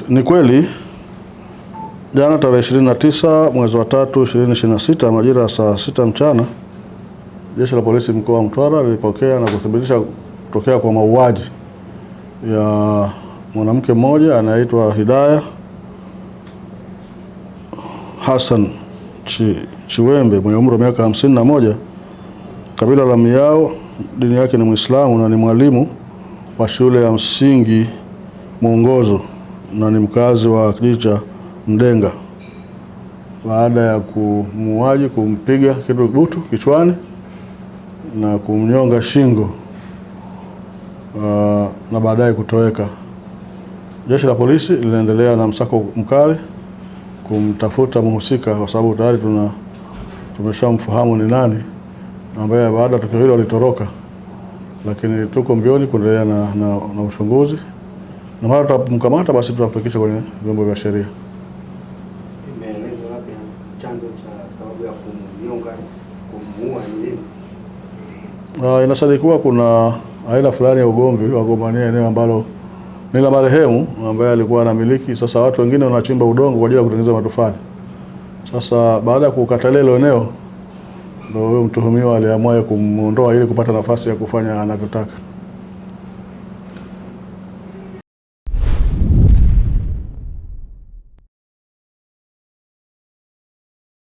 Ni kweli jana tarehe 29 mwezi wa 3 2026 majira ya saa 6 mchana Jeshi la Polisi mkoa wa Mtwara lilipokea na kuthibitisha kutokea kwa mauaji ya mwanamke mmoja anaitwa Hidaya Hassan Chiwembe mwenye umri wa miaka 51, kabila la Miao, dini yake ni Muislamu na ni mwalimu wa shule ya msingi Mwongozo na ni mkazi wa kijiji cha Mdenga. Baada ya kumuaji kumpiga kitu butu kichwani na kumnyonga shingo na baadaye kutoweka. Jeshi la Polisi linaendelea na msako mkali kumtafuta mhusika kwa sababu tayari tumeshamfahamu ni nani ambaye baada ya tukio hilo alitoroka, lakini tuko mbioni kuendelea na uchunguzi na mara tutamkamata basi tutamfikisha kwenye vyombo vya sheria. Imeelezwa labda chanzo cha sababu ya kumnyonga kumuua nini? Inasadikiwa kuna aina fulani ya ugomvi wa gombania eneo ambalo ni la marehemu ambaye alikuwa anamiliki. Sasa watu wengine wanachimba udongo kwa ajili ya kutengeneza matofali. Sasa baada ya kukatalia ile eneo ndio huyo mtuhumiwa aliamua kumuondoa ili kupata nafasi ya kufanya anavyotaka.